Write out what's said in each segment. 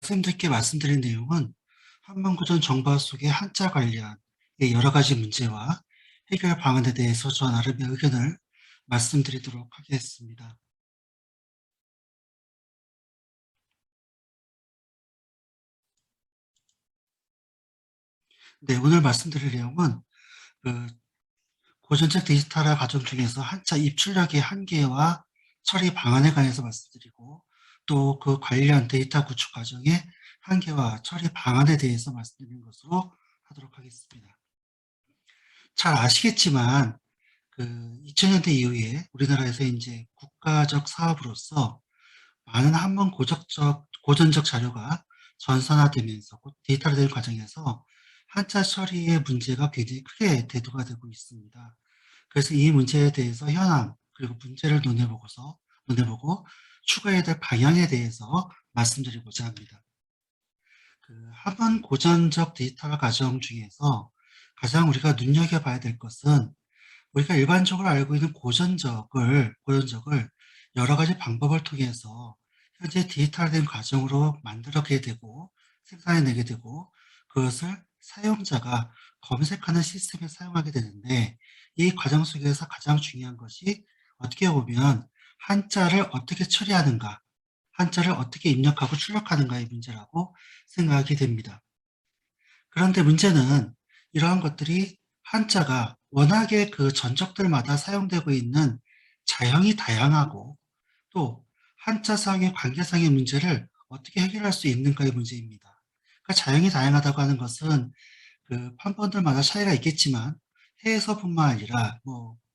선생님들께 말씀드린 내용은 한문고전 정보화 속의 한자 관련의 여러 가지 문제와 해결 방안에 대해서 저 나름의 의견을 말씀드리도록 하겠습니다. 네, 오늘 말씀드릴 내용은 고전책 디지털화 과정 중에서 한자 입출력의 한계와 처리 방안에 관해서 말씀드리고, 또 그 관련 데이터 구축 과정의 한계와 처리 방안에 대해서 말씀드리는 것으로 하도록 하겠습니다. 잘 아시겠지만 2000년대 이후에 우리나라에서 이제 국가적 사업으로서 많은 한문 고전적 자료가 전산화되면서 데이터화되는 과정에서 한자 처리의 문제가 굉장히 크게 대두가 되고 있습니다. 그래서 이 문제에 대해서 현황 그리고 문제를 논해보고 추가해야 될 방향에 대해서 말씀드리고자 합니다. 한문 고전적 데이터화 과정 중에서 가장 우리가 눈여겨봐야 될 것은 우리가 일반적으로 알고 있는 고전적을 여러 가지 방법을 통해서 현재 디지털화된 과정으로 만들어내게 되고 생산해내게 되고 그것을 사용자가 검색하는 시스템에 사용하게 되는데, 이 과정 속에서 가장 중요한 것이 어떻게 보면 한자를 어떻게 처리하는가, 한자를 어떻게 입력하고 출력하는가의 문제라고 생각이 됩니다. 그런데 문제는 이러한 것들이 한자가 워낙에 그 전적들마다 사용되고 있는 자형이 다양하고, 또 한자 사용의 관계상의 문제를 어떻게 해결할 수 있는가의 문제입니다. 그러니까 자형이 다양하다고 하는 것은 판본들마다 차이가 있겠지만 해에서뿐만 아니라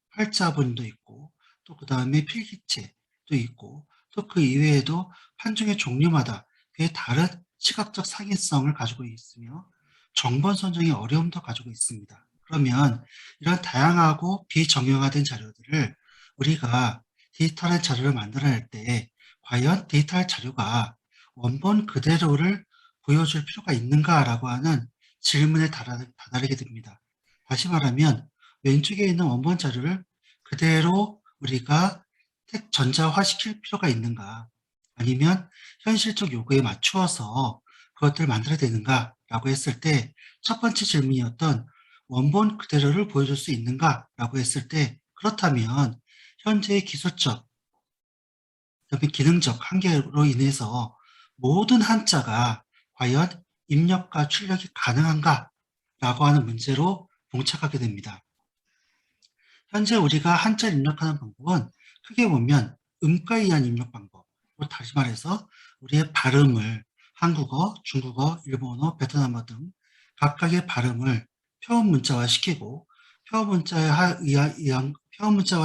활자본도 있고, 또 그 다음에 필기체도 있고, 또 그 이외에도 판중의 종류마다 그에 다른 시각적 상이성을 가지고 있으며 정본 선정의 어려움도 가지고 있습니다. 그러면 이런 다양하고 비정형화된 자료들을 우리가 데이터의 자료를 만들어낼 때 과연 데이터의 자료가 원본 그대로를 보여줄 필요가 있는가라고 하는 질문에 다다르게 됩니다. 다시 말하면 왼쪽에 있는 원본 자료를 그대로 우리가 전자화시킬 필요가 있는가, 아니면 현실적 요구에 맞추어서 그것들을 만들어야 되는가라고 했을 때, 첫 번째 질문이었던 원본 그대로를 보여줄 수 있는가라고 했을 때, 그렇다면 현재의 기술적, 그다음에 기능적 한계로 인해서 모든 한자가 과연 입력과 출력이 가능한가라고 하는 문제로 봉착하게 됩니다. 현재 우리가 한자를 입력하는 방법은 크게 보면 음가에 의한 입력 방법, 다시 말해서 우리의 발음을 한국어, 중국어, 일본어, 베트남어 등 각각의 발음을 표현 문자화 시키고, 표현 문자화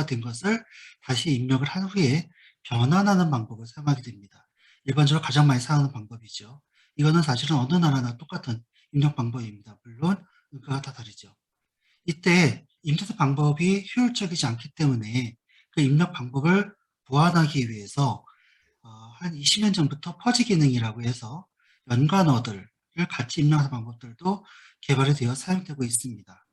된 것을 다시 입력을 한 후에 변환하는 방법을 사용하게 됩니다. 일반적으로 가장 많이 사용하는 방법이죠. 이거는 사실은 어느 나라나 똑같은 입력 방법입니다. 물론 음가가 다 다르죠. 이때 입력 방법이 효율적이지 않기 때문에 그 입력 방법을 보완하기 위해서 한 20년 전부터 퍼지 기능이라고 해서 연관어들을 같이 입력하는 방법들도 개발이 되어 사용되고 있습니다.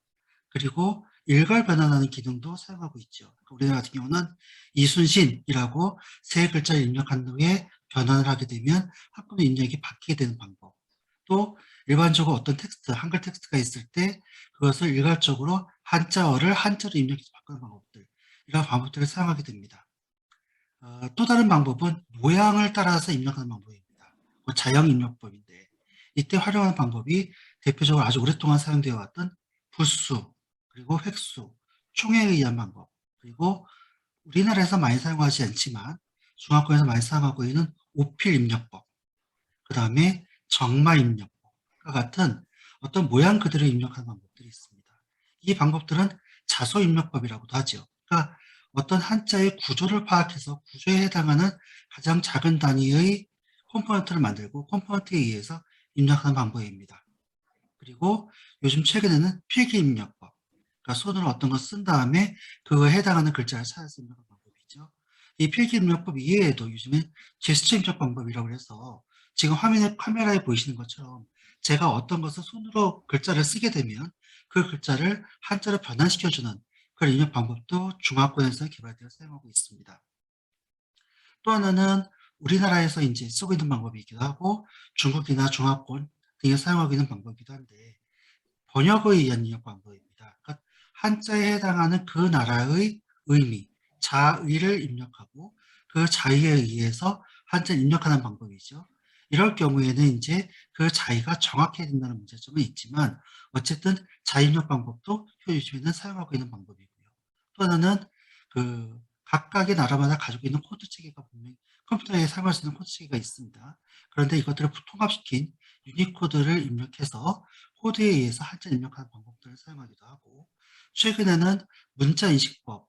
그리고 일괄 변환하는 기능도 사용하고 있죠. 우리나라 같은 경우는 이순신이라고 세 글자를 입력한 후에 변환을 하게 되면 한꺼번에 입력이 바뀌게 되는 방법, 또 일반적으로 어떤 텍스트, 한글 텍스트가 있을 때 그것을 일괄적으로 한자어를 한자로 입력해서 바꾸는 방법들, 이런 방법들을 사용하게 됩니다. 또 다른 방법은 모양을 따라서 입력하는 방법입니다. 자형 입력법인데, 이때 활용하는 방법이 대표적으로 아주 오랫동안 사용되어 왔던 부수, 그리고 획수, 총에 의한 방법, 그리고 우리나라에서 많이 사용하지 않지만 중화권에서 많이 사용하고 있는 오필 입력법, 그 다음에 정마 입력법과 같은 어떤 모양 그대로 입력하는 방법들이 있습니다. 이 방법들은 자소 입력법이라고도 하죠. 그러니까 어떤 한자의 구조를 파악해서 구조에 해당하는 가장 작은 단위의 컴포넌트를 만들고 컴포넌트에 의해서 입력하는 방법입니다. 그리고 요즘 최근에는 필기 입력법, 그러니까 손으로 어떤 걸 쓴 다음에 그거에 해당하는 글자를 찾아서 입력하는 방법이죠. 이 필기 입력법 이외에도 요즘에 제스처 입력 방법이라고 해서 지금 카메라에 보이시는 것처럼 제가 어떤 것을 손으로 글자를 쓰게 되면 그 글자를 한자로 변환시켜주는 그런 입력 방법도 중화권에서 개발되어 사용하고 있습니다. 또 하나는 우리나라에서 이제 쓰고 있는 방법이기도 하고 중국이나 중화권 등에 사용하고 있는 방법이기도 한데 번역어에 의한 입력 방법입니다. 그러니까 한자에 해당하는 그 나라의 의미, 자의를 입력하고 그 자의에 의해서 한자를 입력하는 방법이죠. 이럴 경우에는 이제 그 자의가 정확해야 된다는 문제점은 있지만 어쨌든 자의 입력 방법도 요즘에는 사용하고 있는 방법이고요. 또 하나는 그 각각의 나라마다 가지고 있는 코드 체계가 분명히 컴퓨터에 사용할 수 있는 코드 체계가 있습니다. 그런데 이것들을 통합시킨 유니코드를 입력해서 코드에 의해서 한자 입력하는 방법들을 사용하기도 하고 최근에는 문자 인식법,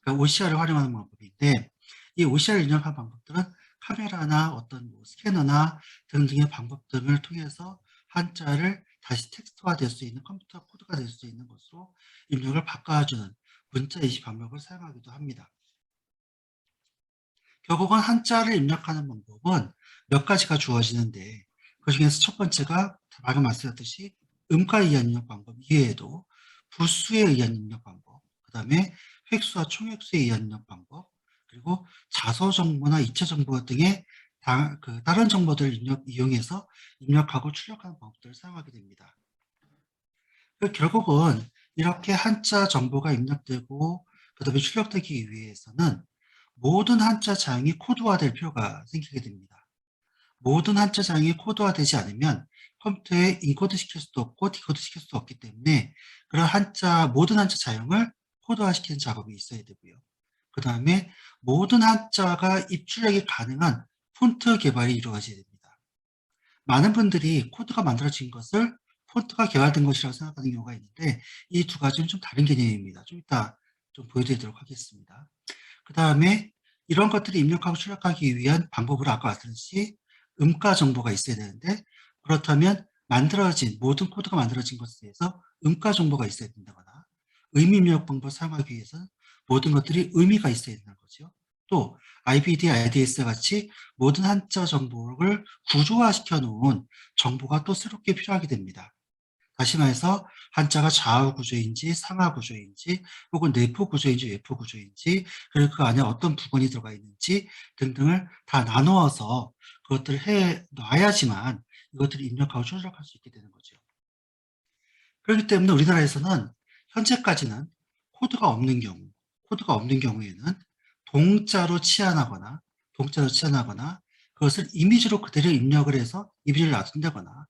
그러니까 OCR을 활용하는 방법인데 이 OCR 입력하는 방법들은 카메라나 어떤 뭐 스캐너나 등등의 방법 등을 통해서 한자를 다시 텍스트화 될 수 있는 컴퓨터 코드가 될 수 있는 것으로 입력을 바꿔주는 문자 인식 방법을 사용하기도 합니다. 결국은 한자를 입력하는 방법은 몇 가지가 주어지는데 그중에서 첫 번째가 방금 말씀드렸듯이 음가에 의한 입력 방법 이외에도 부수에 의한 입력 방법, 그 다음에 획수와 총획수에 의한 입력 방법, 그리고 자서 정보나 이체 정보 등의 다른 정보들을 이용해서 입력하고 출력하는 방법들을 사용하게 됩니다. 결국은 이렇게 한자 정보가 입력되고 그 다음에 출력되기 위해서는 모든 한자 자형이 코드화될 필요가 생기게 됩니다. 모든 한자 자형이 코드화되지 않으면 컴퓨터에 인코드 시킬 수도 없고 디코드 시킬 수도 없기 때문에 그런 모든 한자 자형을 코드화시키는 작업이 있어야 되고요. 그 다음에 모든 한자가 입출력이 가능한 폰트 개발이 이루어져야 됩니다. 많은 분들이 코드가 만들어진 것을 폰트가 개발된 것이라고 생각하는 경우가 있는데 이 두 가지는 좀 다른 개념입니다. 좀 이따 좀 보여드리도록 하겠습니다. 그 다음에 이런 것들을 입력하고 출력하기 위한 방법을 아까 말씀드렸듯이 음가 정보가 있어야 되는데 그렇다면 모든 코드가 만들어진 것에 대해서 음가 정보가 있어야 된다거나 의미 입력 방법을 사용하기 위해서는 모든 것들이 의미가 있어야 된다는 거죠. 또 IBD, IDS 같이 모든 한자 정보를 구조화시켜 놓은 정보가 또 새롭게 필요하게 됩니다. 다시 말해서 한자가 좌우 구조인지 상하 구조인지 혹은 내포 구조인지 외포 구조인지 그리고 그 안에 어떤 부분이 들어가 있는지 등등을 다 나누어서 그것들을 해 놔야지만 이것들을 입력하고 출력할 수 있게 되는 거죠. 그렇기 때문에 우리나라에서는 현재까지는 코드가 없는 경우에는 동자로 치환하거나 그것을 이미지로 그대로 입력을 해서 이미지를 놔둔다거나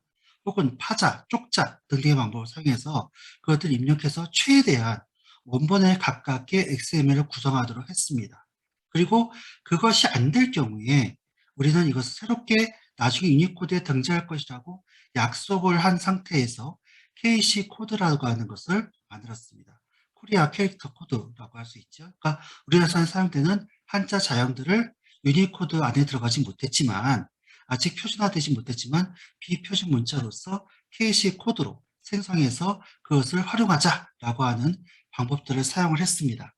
혹은 파자, 쪽자 등등의 방법을 사용해서 그것들을 입력해서 최대한 원본에 가깝게 XML을 구성하도록 했습니다. 그리고 그것이 안 될 경우에 우리는 이것을 새롭게 나중에 유니코드에 등장할 것이라고 약속을 한 상태에서 KC 코드라고 하는 것을 만들었습니다. 코리아 캐릭터 코드라고 할 수 있죠. 그러니까 우리나라에서 사용되는 한자 자형들을 유니코드 안에 들어가지 못했지만 아직 표준화되지 못했지만 비표준 문자로서 KC 코드로 생성해서 그것을 활용하자라고 하는 방법들을 사용을 했습니다.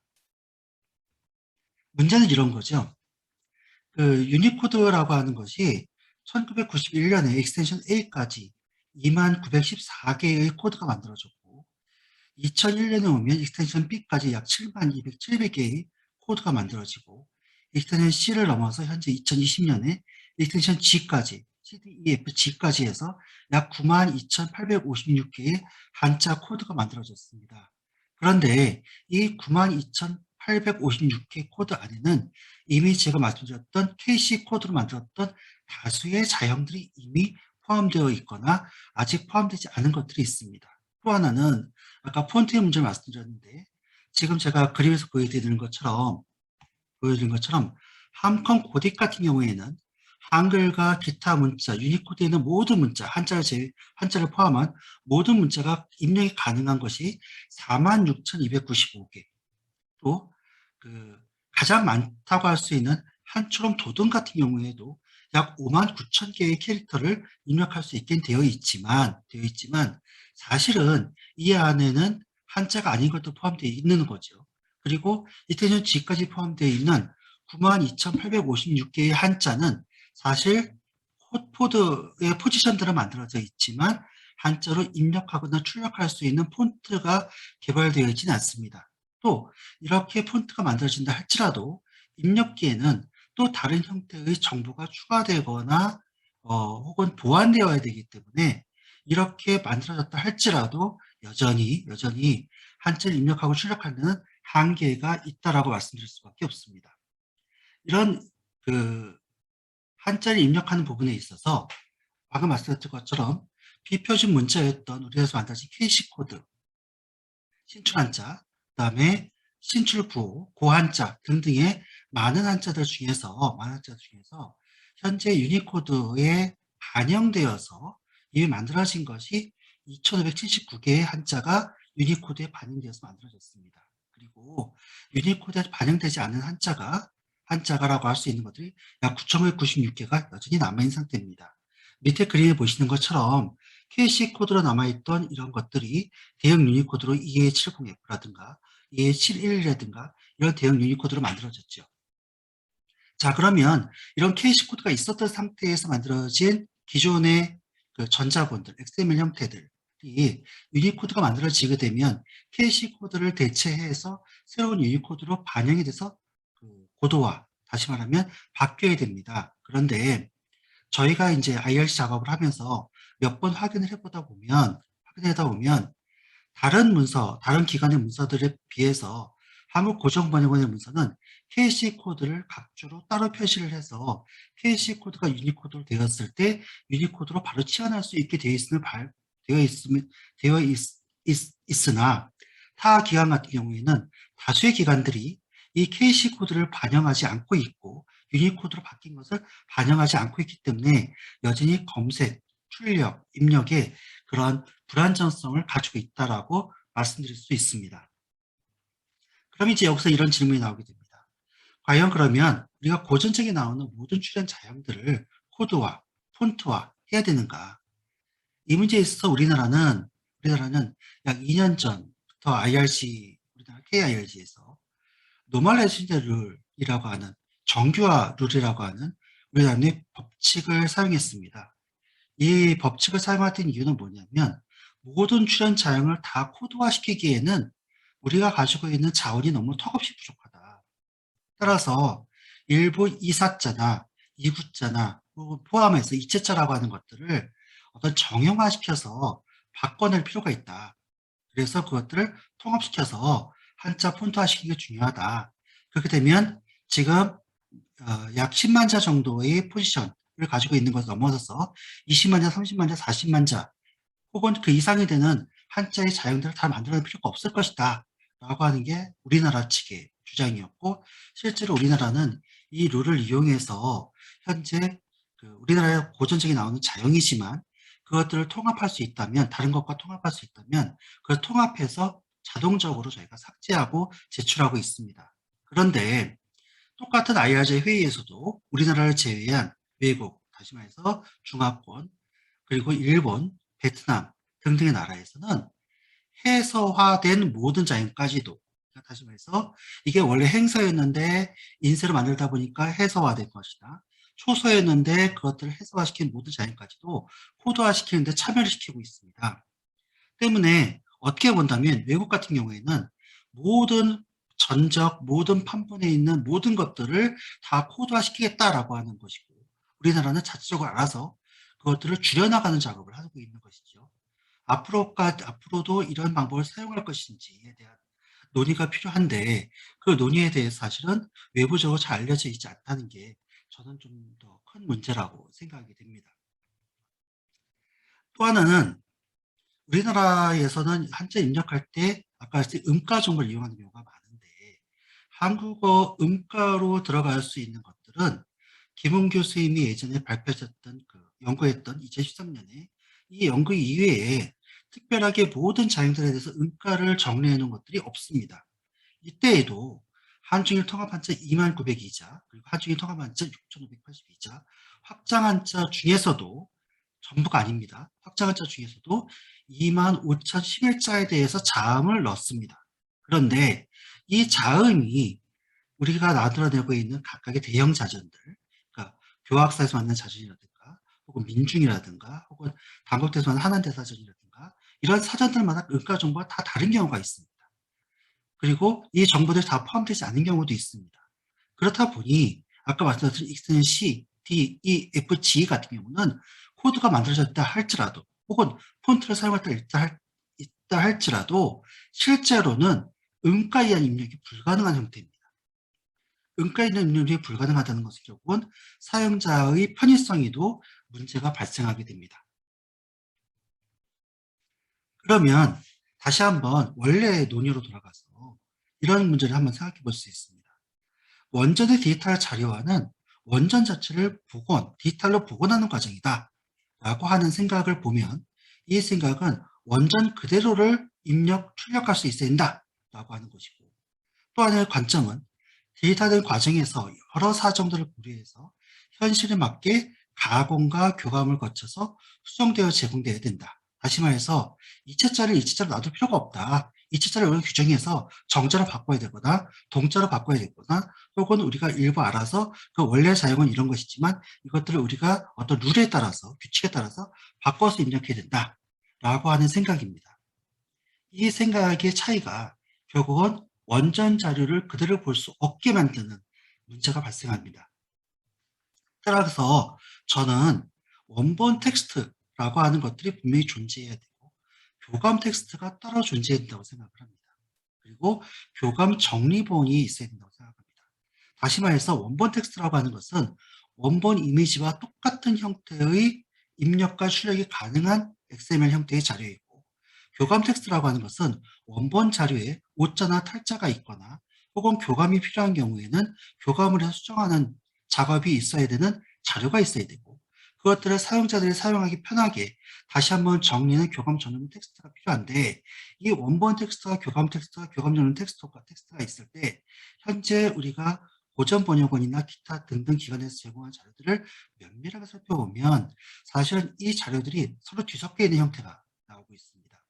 문제는 이런 거죠. 그 유니코드라고 하는 것이 1991년에 익스텐션 A까지 2914개의 코드가 만들어졌고 2001년에 오면 익스텐션 B까지 약 72,700개의 코드가 만들어지고 익스텐션 C를 넘어서 현재 2020년에 익스텐션 G까지 CDEFG까지 해서 약 92,856개의 한자 코드가 만들어졌습니다. 그런데 이 92,856개 코드 안에는 이미 제가 말씀드렸던 KC 코드로 만들었던 다수의 자형들이 이미 포함되어 있거나 아직 포함되지 않은 것들이 있습니다. 또 하나는 아까 폰트의 문제를 말씀드렸는데 지금 제가 그림에서 보여드리는 것처럼 함컨 고딕 같은 경우에는 한글과 기타 문자, 유니코드에 있는 모든 문자, 한자를 포함한 모든 문자가 입력이 가능한 것이 46,295개. 또 가장 많다고 할 수 있는 한초롬 도든 같은 경우에도 약 59,000개의 캐릭터를 입력할 수 있게 되어 있지만 사실은 이 안에는 한자가 아닌 것도 포함되어 있는 거죠. 그리고 이태전 G까지 포함되어 있는 92,856개의 한자는 사실 코드의 포지션들은 만들어져 있지만 한자로 입력하거나 출력할 수 있는 폰트가 개발되어 있지는 않습니다. 또 이렇게 폰트가 만들어진다 할지라도 입력기에는 또 다른 형태의 정보가 추가되거나 혹은 보완되어야 되기 때문에 이렇게 만들어졌다 할지라도 여전히 한자를 입력하고 출력하는 데는 한계가 있다라고 말씀드릴 수밖에 없습니다. 이런 한자를 입력하는 부분에 있어서 방금 말씀드린 것처럼 비표준 문자였던 우리나라에서 만들어진 KC 코드, 신출 한자, 그다음에 신출 구호, 고한자 등등의 많은 한자들 중에서 현재 유니코드에 반영되어서 이미 만들어진 것이 2579개의 한자가 유니코드에 반영되어서 만들어졌습니다. 그리고 유니코드에 반영되지 않은 한자가라고 할 수 있는 것들이 약 9,996개가 여전히 남아있는 상태입니다. 밑에 그림에 보시는 것처럼 KC 코드로 남아있던 이런 것들이 대형 유니코드로 EA70F라든가 EA71이라든가 이런 대형 유니코드로 만들어졌죠. 자, 그러면 이런 KC 코드가 있었던 상태에서 만들어진 기존의 전자본들, XML 형태들이 유니코드가 만들어지게 되면 KC 코드를 대체해서 새로운 유니코드로 반영이 돼서 고도화, 다시 말하면 바뀌어야 됩니다. 그런데 저희가 이제 IRC 작업을 하면서 몇 번 확인하다 보면 다른 기관의 문서들에 비해서 한국고정번역원의 문서는 KC 코드를 각주로 따로 표시를 해서 KC 코드가 유니코드로 되었을 때 유니코드로 바로 치환할 수 있게 있으나 타 기관 같은 경우에는 다수의 기관들이 이 KC 코드를 반영하지 않고 있고 유니코드로 바뀐 것을 반영하지 않고 있기 때문에 여전히 검색, 출력, 입력에 그런 불안정성을 가지고 있다라고 말씀드릴 수 있습니다. 그럼 이제 여기서 이런 질문이 나오게 됩니다. 과연 그러면 우리가 고전책에 나오는 모든 출연 자형들을 코드화, 폰트화 해야 되는가? 이 문제에 있어서 우리나라는 약 2년 전부터 우리나라 KIRG에서 노멀라이제이션 룰이라고 하는 정규화 룰이라고 하는 우리나라의 법칙을 사용했습니다. 이 법칙을 사용했던 이유는 뭐냐면 모든 출연 자형을 다 코드화시키기에는 우리가 가지고 있는 자원이 너무 턱없이 부족하다. 따라서 일부 이사자나 이구자나 포함해서 이체자라고 하는 것들을 어떤 정형화시켜서 바꿔낼 필요가 있다. 그래서 그것들을 통합시켜서 한자 폰트화시키는 게 중요하다. 그렇게 되면 지금 약 10만 자 정도의 포지션을 가지고 있는 것을 넘어서서 20만 자, 30만 자, 40만 자 혹은 그 이상이 되는 한자의 자형들을 다 만들어낼 필요가 없을 것이다 라고 하는 게 우리나라 측의 주장이었고, 실제로 우리나라는 이 룰을 이용해서 현재 우리나라의 고전책에 나오는 자형이지만 그것들을 통합할 수 있다면, 다른 것과 통합할 수 있다면 그걸 통합해서 자동적으로 저희가 삭제하고 제출하고 있습니다. 그런데 똑같은 IRJ 회의에서도 우리나라를 제외한 외국, 다시 말해서 중화권, 그리고 일본, 베트남 등등의 나라에서는 해서화된 모든 자연까지도, 다시 말해서 이게 원래 행서였는데 인쇄로 만들다 보니까 해서화된 것이다. 초서였는데 그것들을 해서화시킨 모든 자연까지도 코드화시키는데 참여를 시키고 있습니다. 때문에 어떻게 본다면 외국 같은 경우에는 모든 전적, 모든 판본에 있는 모든 것들을 다 코드화시키겠다라고 하는 것이고, 우리나라는 자체적으로 알아서 그것들을 줄여나가는 작업을 하고 있는 것이죠. 앞으로도 이런 방법을 사용할 것인지에 대한 논의가 필요한데, 그 논의에 대해서 사실은 외부적으로 잘 알려져 있지 않다는 게 저는 좀 더 큰 문제라고 생각이 됩니다. 또 하나는 우리나라에서는 한자 입력할 때 아까 말했듯이 음가 정보를 이용하는 경우가 많은데, 한국어 음가로 들어갈 수 있는 것들은 김은교 선생님이 예전에 발표하셨던 연구했던 2013년에 이 연구 이외에 특별하게 모든 자형들에 대해서 음가를 정리해 놓은 것들이 없습니다. 이때에도 한중일 통합한자 2902자, 그리고 한중일 통합한자 6582자, 확장한자 중에서도 전부가 아닙니다. 확장한자 중에서도 25,011자에 대해서 자음을 넣습니다. 그런데 이 자음이 우리가 만들어내고 있는 각각의 대형 자전들, 그러니까 교학사에서 만든 자전이라든가 혹은 민중이라든가 혹은 단국대에서 만든 한안대사전이라든가 이런 사전들마다 음가 정보가 다 다른 경우가 있습니다. 그리고 이 정보들이 다 포함되지 않은 경우도 있습니다. 그렇다 보니 아까 말씀드린 익스텐션 C, D, E, F, G 같은 경우는 코드가 만들어졌다 할지라도 혹은 폰트를 사용했다 있다 할지라도 실제로는 음가 이한 입력이 불가능한 형태입니다. 음가 이한 입력이 불가능하다는 것은 결국은 사용자의 편의성에도 문제가 발생하게 됩니다. 그러면 다시 한번 원래의 논의로 돌아가서 이런 문제를 한번 생각해 볼 수 있습니다. 원전의 디지털 자료화는 원전 자체를 디지털로 복원하는 과정이다 라고 하는 생각을 보면 이 생각은 원전 그대로를 출력할 수 있어야 된다 라고 하는 것이고, 또 하나의 관점은 디지털된 과정에서 여러 사정들을 고려해서 현실에 맞게 가공과 교감을 거쳐서 수정되어 제공되어야 된다. 다시 말해서 이체자를 이체자로 놔둘 필요가 없다. 이체자를 우리가 규정해서 정자로 바꿔야 되거나 동자로 바꿔야 되거나 혹은 우리가 일부 알아서 그 원래 사용은 이런 것이지만 이것들을 우리가 어떤 룰에 따라서 규칙에 따라서 바꿔서 입력해야 된다 라고 하는 생각입니다. 이 생각의 차이가 결국은 원전 자료를 그대로 볼 수 없게 만드는 문제가 발생합니다. 따라서 저는 원본 텍스트라고 하는 것들이 분명히 존재해야 되고 교감 텍스트가 따로 존재해야 된다고 생각을 합니다. 그리고 교감 정리본이 있어야 된다고 생각합니다. 다시 말해서 원본 텍스트라고 하는 것은 원본 이미지와 똑같은 형태의 입력과 출력이 가능한 XML 형태의 자료이고, 교감 텍스트라고 하는 것은 원본 자료에 오자나 탈자가 있거나 혹은 교감이 필요한 경우에는 교감을 해서 수정하는 작업이 있어야 되는 자료가 있어야 되고, 그것들을 사용자들이 사용하기 편하게 다시 한번 정리하는 교감 전용 텍스트가 필요한데, 이 원본 텍스트와 교감 전용 텍스트가 있을 때 현재 우리가 고전 번역원이나 기타 등등 기관에서 제공한 자료들을 면밀하게 살펴보면 사실은 이 자료들이 서로 뒤섞여 있는 형태가 나오고 있습니다.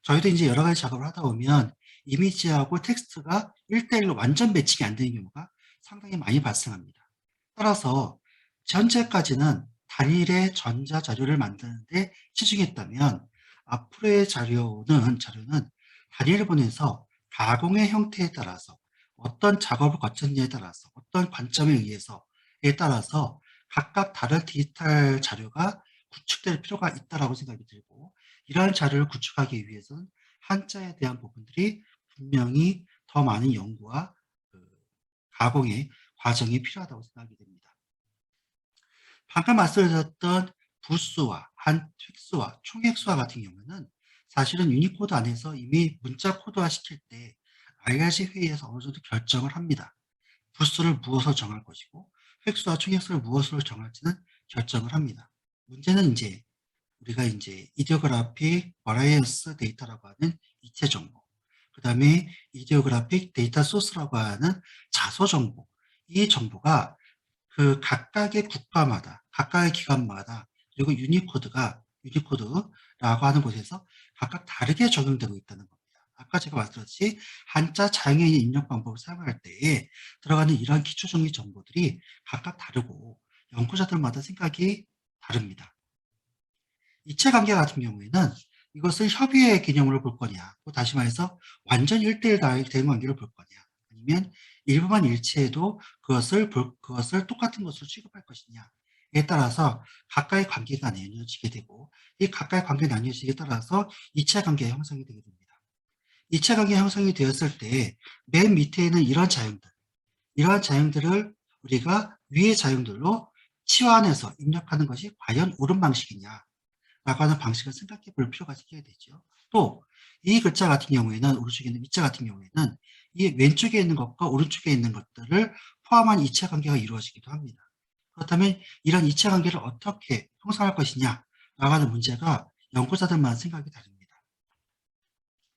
저희도 이제 여러 가지 작업을 하다 보면 이미지하고 텍스트가 1대1로 완전 매칭이 안 되는 경우가 상당히 많이 발생합니다. 따라서 현재까지는 단일의 전자 자료를 만드는데 치중했다면 앞으로의 자료는 단위를 보내서 가공의 형태에 따라서 어떤 작업을 거쳤느냐에 따라서 어떤 관점에 의해서에 따라서 각각 다른 디지털 자료가 구축될 필요가 있다고 생각이 들고, 이러한 자료를 구축하기 위해서는 한자에 대한 부분들이 분명히 더 많은 연구와 가공의 과정이 필요하다고 생각이 됩니다. 방금 말씀드렸던 부수와 획수와 총획수와 같은 경우는 사실은 유니코드 안에서 이미 문자 코드화 시킬 때 IRC 회의에서 어느 정도 결정을 합니다. 부수를 무엇으로 정할 것이고 획수와 총획수를 무엇으로 정할지는 결정을 합니다. 문제는 이제 우리가 이제 이디오그래픽 버라이어스 데이터라고 하는 이체 정보, 그 다음에 이디오그래픽 데이터 소스라고 하는 자소 정보, 이 정보가 그 각각의 국가마다, 각각의 기관마다, 그리고 유니코드라고 하는 곳에서 각각 다르게 적용되고 있다는 겁니다. 아까 제가 말씀드렸듯이 한자 장애인 입력 방법을 사용할 때에 들어가는 이러한 기초 정리 정보들이 각각 다르고 연구자들마다 생각이 다릅니다. 이체 관계 같은 경우에는 이것을 협의의 개념으로 볼 거냐, 또 다시 말해서 완전 1대1 대응 관계를 볼 거냐, 아니면 일부만 일치해도 그것을 똑같은 것으로 취급할 것이냐에 따라서 각각의 관계가 나뉘어지게 되고, 이 각각의 관계가 나뉘어지기에 따라서 이체 관계가 형성이 되게 됩니다. 이체 관계가 형성이 되었을 때 맨 밑에 있는 이러한 자형들을 우리가 위의 자형들로 치환해서 입력하는 것이 과연 옳은 방식이냐 라고 하는 방식을 생각해 볼 필요가 있게 되죠. 또 이 글자 같은 경우에는, 오른쪽에 있는 이자 같은 경우에는 이 왼쪽에 있는 것과 오른쪽에 있는 것들을 포함한 이체 관계가 이루어지기도 합니다. 그렇다면 이런 이체 관계를 어떻게 형성할 것이냐 라고 하는 문제가 연구자들마다 생각이 다릅니다.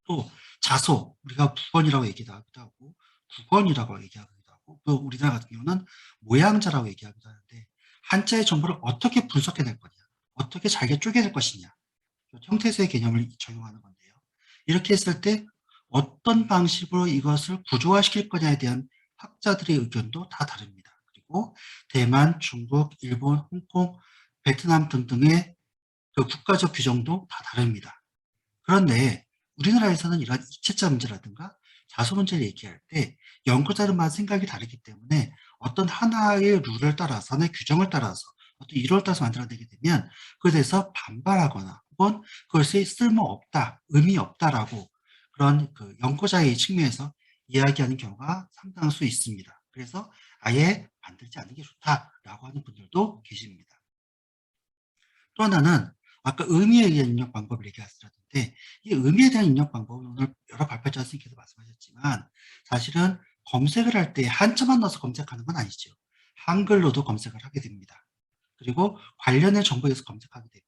또 자소, 우리가 부건이라고 얘기하기도 하고 국언이라고 얘기하기도 하고, 또 우리나라 같은 경우는 모양자라고 얘기하기도 하는데 한자의 정보를 어떻게 분석해낼 거냐, 어떻게 잘게 쪼개낼 것이냐, 형태소의 개념을 적용하는 건데요. 이렇게 했을 때 어떤 방식으로 이것을 구조화시킬 거냐에 대한 학자들의 의견도 다 다릅니다. 그리고 대만, 중국, 일본, 홍콩, 베트남 등등의 그 국가적 규정도 다 다릅니다. 그런데 우리나라에서는 이러한 이체자 문제라든가 자소 문제를 얘기할 때 연구자들마다 생각이 다르기 때문에 어떤 하나의 룰을 따라서, 하나의 규정을 따라서, 어떤 이론을 따라서 만들어내게 되면 그에 대해서 반발하거나 혹은 그것이 쓸모없다, 의미 없다라고 그런 그 연구자의 측면에서 이야기하는 경우가 상당할 수 있습니다. 그래서 아예 만들지 않는 게 좋다라고 하는 분들도 계십니다. 또 하나는 아까 의미에 의한 입력 방법을 얘기하셨는데 이 의미에 대한 입력 방법은 오늘 여러 발표자 선생님께서 말씀하셨지만 사실은 검색을 할 때 한자만 넣어서 검색하는 건 아니죠. 한글로도 검색을 하게 됩니다. 그리고 관련된 정보에서 검색하게 됩니다.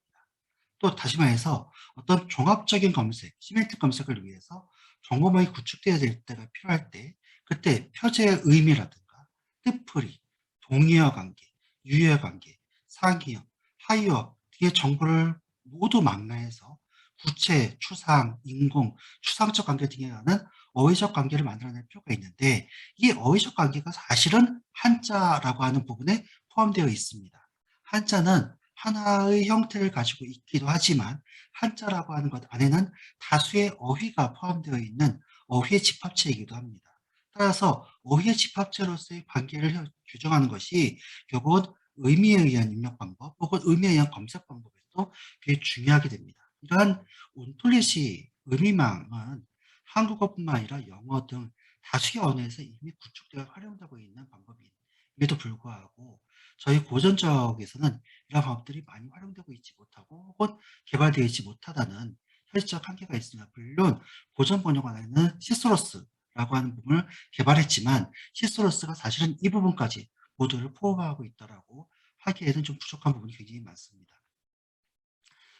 또 다시 말해서 어떤 종합적인 검색, 시멘틱 검색을 위해서 정보망이 구축되어야 될 때가 필요할 때 그때 표제의 의미라든가 뜻풀이, 동의어 관계, 유의어 관계, 상이어, 하이어 등의 정보를 모두 망라해서 구체, 추상, 인공, 추상적 관계 등에 관한 어휘적 관계를 만들어낼 필요가 있는데 이 어휘적 관계가 사실은 한자라고 하는 부분에 포함되어 있습니다. 한자는 하나의 형태를 가지고 있기도 하지만 한자라고 하는 것 안에는 다수의 어휘가 포함되어 있는 어휘의 집합체이기도 합니다. 따라서 어휘의 집합체로서의 관계를 규정하는 것이 결국은 의미에 의한 입력 방법 혹은 의미에 의한 검색 방법에서도 되게 중요하게 됩니다. 이러한 온톨리시 의미망은 한국어뿐만 아니라 영어 등 다수의 언어에서 이미 구축되어 활용되고 있는 방법임에도 불구하고 저희 고전적에서는 이런 방법들이 많이 활용되고 있지 못하고 혹은 개발되어 있지 못하다는 현실적 한계가 있습니다. 물론 고전 번역안에는 시소로스라고 하는 부분을 개발했지만 시소로스가 사실은 이 부분까지 모두를 포함하고 있다라고 하기에는 좀 부족한 부분이 굉장히 많습니다.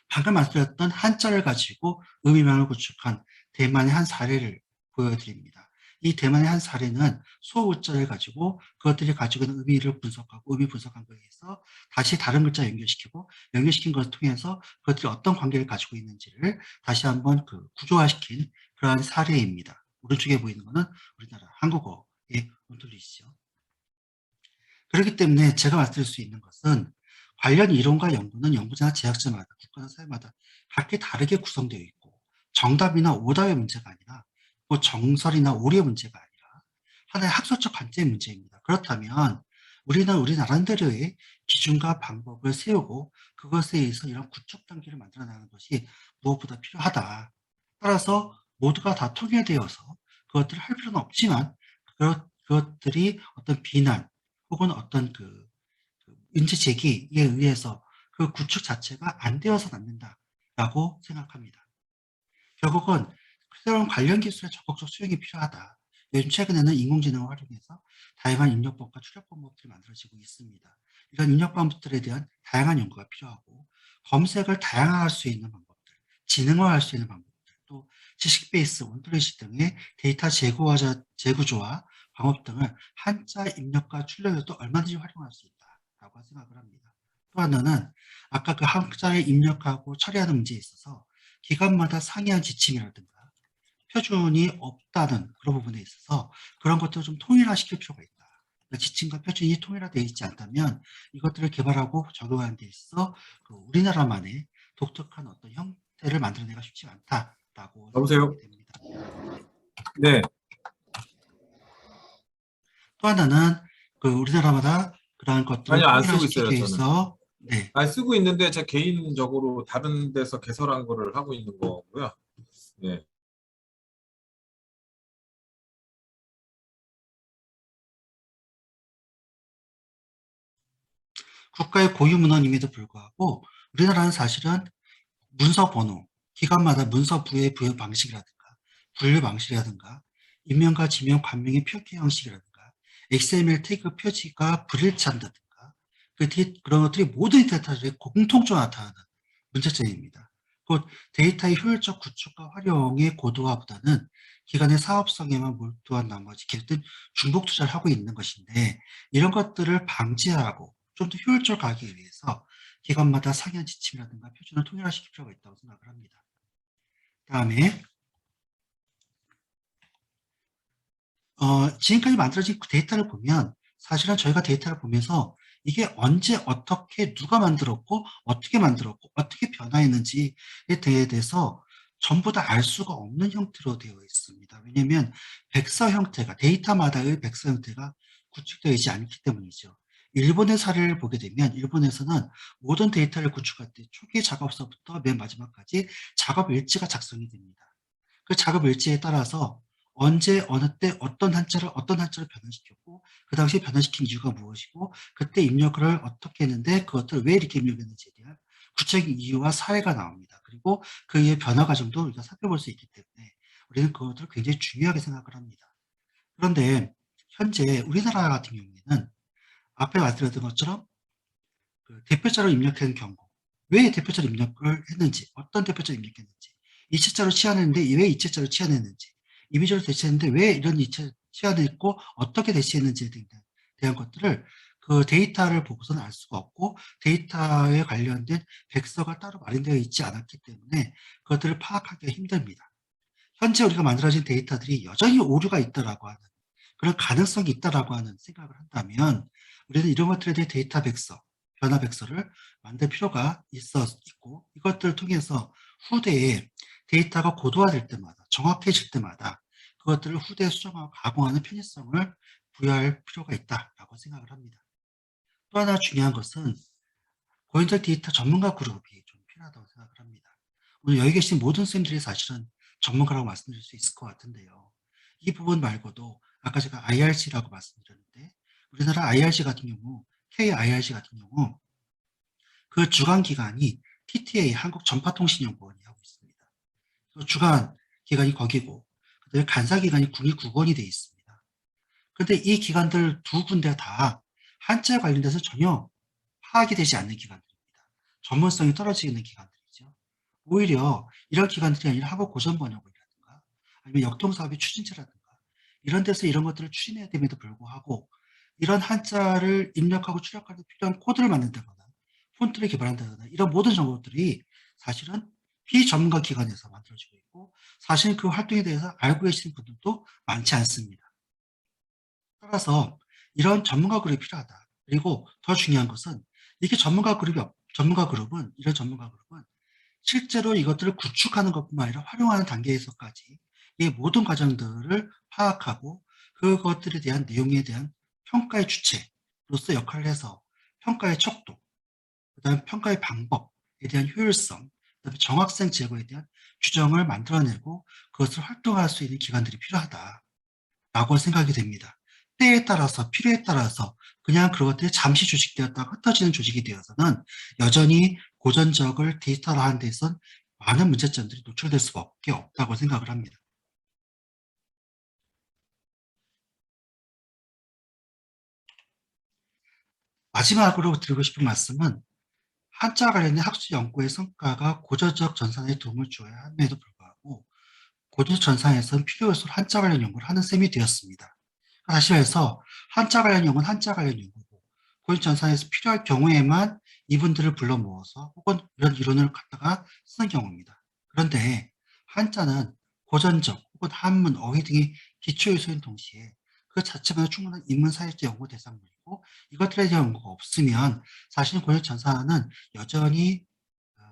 방금 말씀드렸던 한자를 가지고 의미망을 구축한 대만의 한 사례를 보여드립니다. 이 대만의 한 사례는 소우자를 가지고 그것들이 가지고 있는 의미를 분석하고 의미 분석한 거에 의해서 다시 다른 글자 연결시키고 연결시킨 것을 통해서 그것들이 어떤 관계를 가지고 있는지를 다시 한번 그 구조화시킨 그러한 사례입니다. 오른쪽에 보이는 것은 우리나라 한국어의 온톨리시죠. 그렇기 때문에 제가 말씀드릴 수 있는 것은 관련 이론과 연구는 연구자나 제약자마다 국가나 사회마다 각기 다르게 구성되어 있고 정답이나 오답의 문제가 아니라 뭐 정설이나 오류의 문제가 아니라 하나의 학술적 관점의 문제입니다. 그렇다면 우리는 우리 나름대로의 기준과 방법을 세우고 그것에 의해서 이런 구축 단계를 만들어 나가는 것이 무엇보다 필요하다. 따라서 모두가 다 통일되어서 그것들을 할 필요는 없지만 그것들이 어떤 비난 혹은 어떤 인지 제기에 의해서 그 구축 자체가 안 되어서 남는다라고 생각합니다. 결국은 새로운 관련 기술의 적극적 수용이 필요하다. 요즘 최근에는 인공지능을 활용해서 다양한 입력법과 출력 방법들이 만들어지고 있습니다. 이런 입력 방법들에 대한 다양한 연구가 필요하고 검색을 다양화할 수 있는 방법들, 지능화할 수 있는 방법들, 또 지식 베이스, 온톨리시 등의 데이터 재구조와 방법 등을 한자 입력과 출력에도 얼마든지 활용할 수 있다라고 생각을 합니다. 또 하나는 아까 그 한자를 입력하고 처리하는 문제에 있어서 기관마다 상이한 지침이라든가 표준이 없다는 그런 부분에 있어서 그런 것들을 좀 통일화시킬 필요가 있다. 그러니까 지침과 표준이 통일화되어 있지 않다면 이것들을 개발하고 적용하는 데 있어서 그 우리나라만의 독특한 어떤 형태를 만들어내기가 쉽지 않다라고 생각하게 여보세요? 됩니다. 네. 또 하나는 그 우리나라마다 그러한 것들을 아니요, 안 쓰고 있어요, 통일화시키기 저는. 위해서 네. 아니, 쓰고 있는데 제 개인적으로 다른 데서 개설한 거를 하고 있는 거고요. 네. 국가의 고유 문헌임에도 불구하고 우리나라는 사실은 문서 번호, 기관마다 문서 부여 방식이라든가 분류 방식이라든가 인명과 지명 관명의 표기 형식이라든가 XML 태그 표지가 불일치한다든가 그런 것들이 모든 데이터들의 공통적으로 나타나는 문제점입니다. 곧 데이터의 효율적 구축과 활용의 고도화보다는 기관의 사업성에만 몰두한 나머지 계속된 중복 투자를 하고 있는 것인데 이런 것들을 방지하고 좀 더 효율적으로 가기 위해서 기관마다 상향 지침이라든가 표준을 통일화시킬 필요가 있다고 생각을 합니다. 다음에 지금까지 만들어진 그 데이터를 보면 사실은 저희가 데이터를 보면서 이게 언제 어떻게 누가 만들었고 어떻게 변화했는지에 대해서 전부 다 알 수가 없는 형태로 되어 있습니다. 왜냐하면 백서 형태가 데이터마다의 백서 형태가 구축되어 있지 않기 때문이죠. 일본의 사례를 보게 되면 일본에서는 모든 데이터를 구축할 때 초기 작업서부터 맨 마지막까지 작업 일지가 작성이 됩니다. 그 작업 일지에 따라서 언제 어느 때 어떤 한자를 변환시켰고 그 당시에 변환시킨 이유가 무엇이고 그때 입력을 어떻게 했는데 그것들을 왜 이렇게 입력했는지에 대한 구체적인 이유와 사례가 나옵니다. 그리고 그 이후의 변화 과정도 우리가 살펴볼 수 있기 때문에 우리는 그것들을 굉장히 중요하게 생각을 합니다. 그런데 현재 우리나라 같은 경우에는 앞에 말씀드렸던 것처럼 그 대표자로 입력한 경우 왜 대표자로 입력을 했는지 어떤 대표자로 입력했는지 이체자로 치환했는데 왜 이체자로 치환했는지 이미지로 대체했는데 왜 이런 이체 치환했고 어떻게 대체했는지에 대한 것들을 그 데이터를 보고서는 알 수가 없고 데이터에 관련된 백서가 따로 마련되어 있지 않았기 때문에 그것들을 파악하기가 힘듭니다. 현재 우리가 만들어진 데이터들이 여전히 오류가 있다라고 하는 그런 가능성이 있다라고 하는 생각을 한다면 우리는 이런 것들에 대해 데이터 백서, 변화 백서를 만들 필요가 있고 이것들을 통해서 후대에 데이터가 고도화될 때마다 정확해질 때마다 그것들을 후대에 수정하고 가공하는 편의성을 부여할 필요가 있다라고 생각을 합니다. 또 하나 중요한 것은 고인적 데이터 전문가 그룹이 좀 필요하다고 생각을 합니다. 오늘 여기 계신 모든 선생님들이 사실은 전문가라고 말씀드릴 수 있을 것 같은데요. 이 부분 말고도 아까 제가 IRC라고 말씀드렸는데 우리나라 IRC 같은 경우 KIRC 같은 경우 그 주관 기관이 TTA 한국전파통신연구원이 하고 있습니다. 그 주관 기관이 거기고 그다음에 간사 기관이 국립국원이 되어 있습니다. 그런데 이 기관들 두 군데 다 한자에 관련돼서 전혀 파악이 되지 않는 기관들입니다. 전문성이 떨어지는 기관들이죠. 오히려 이런 기관들이 아니라 학업 고전 번역이라든가 아니면 역동사업의 추진체라든가 이런 데서 이런 것들을 추진해야 됨에도 불구하고 이런 한자를 입력하고 출력하는 데 필요한 코드를 만든다거나 폰트를 개발한다거나 이런 모든 정보들이 사실은 비전문가 기관에서 만들어지고 있고 사실 그 활동에 대해서 알고 계시는 분들도 많지 않습니다. 따라서 이런 전문가 그룹이 필요하다. 그리고 더 중요한 것은 이게 전문가 그룹은 이런 전문가 그룹은 실제로 이것들을 구축하는 것뿐만 아니라 활용하는 단계에서까지 이 모든 과정들을 파악하고 그것들에 대한 내용에 대한 평가의 주체로서 역할을 해서 평가의 척도, 그다음 평가의 방법에 대한 효율성, 그다음에 정확성 제고에 대한 규정을 만들어내고 그것을 활동할 수 있는 기관들이 필요하다라고 생각이 됩니다. 때에 따라서 필요에 따라서 그냥 그것들이 잠시 조직되었다가 흩어지는 조직이 되어서는 여전히 고전적을 디지털화하는 데선 많은 문제점들이 노출될 수밖에 없다고 생각을 합니다. 마지막으로 드리고 싶은 말씀은 한자 관련된 학술 연구의 성과가 고전적 전산에 도움을 주어야 함에도 불구하고 고전적 전산에서는 필요 요소로 한자 관련 연구를 하는 셈이 되었습니다. 다시 말해서 한자 관련 연구는 한자 관련 연구고 고전 전산에서 필요할 경우에만 이분들을 불러 모아서 혹은 이런 이론을 갖다가 쓰는 경우입니다. 그런데 한자는 고전적 혹은 한문, 어휘 등의 기초 요소인 동시에 그 자체만으로 충분한 인문 사회적 연구 대상물이고 이것들에 대한 연구가 없으면 사실 고전 전산은 여전히 어,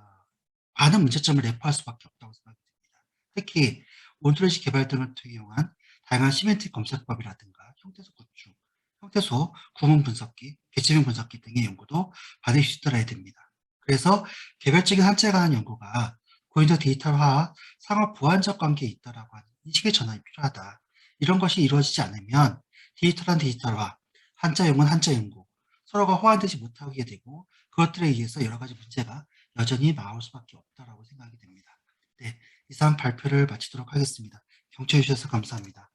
많은 문제점을 내포할 수밖에 없다고 생각이 듭니다. 특히 온토로지 개발 등을 통한 다양한 시멘틱 검색법이라든가 형태소 구축, 형태소 구문 분석기, 개체명 분석기 등의 연구도 반드시 뒤따라야 됩니다. 그래서 개별적인 한자에 관한 연구가 고인적 데이터와 상호 보완적 관계에 있다라고 하는 인식의 전환이 필요하다. 이런 것이 이루어지지 않으면 디지털한 데이터와 한자용은 한자 연구, 서로가 호환되지 못하게 되고 그것들에 의해서 여러 가지 문제가 여전히 나올 수밖에 없다라고 생각이 됩니다. 네, 이상 발표를 마치도록 하겠습니다. 경청해 주셔서 감사합니다.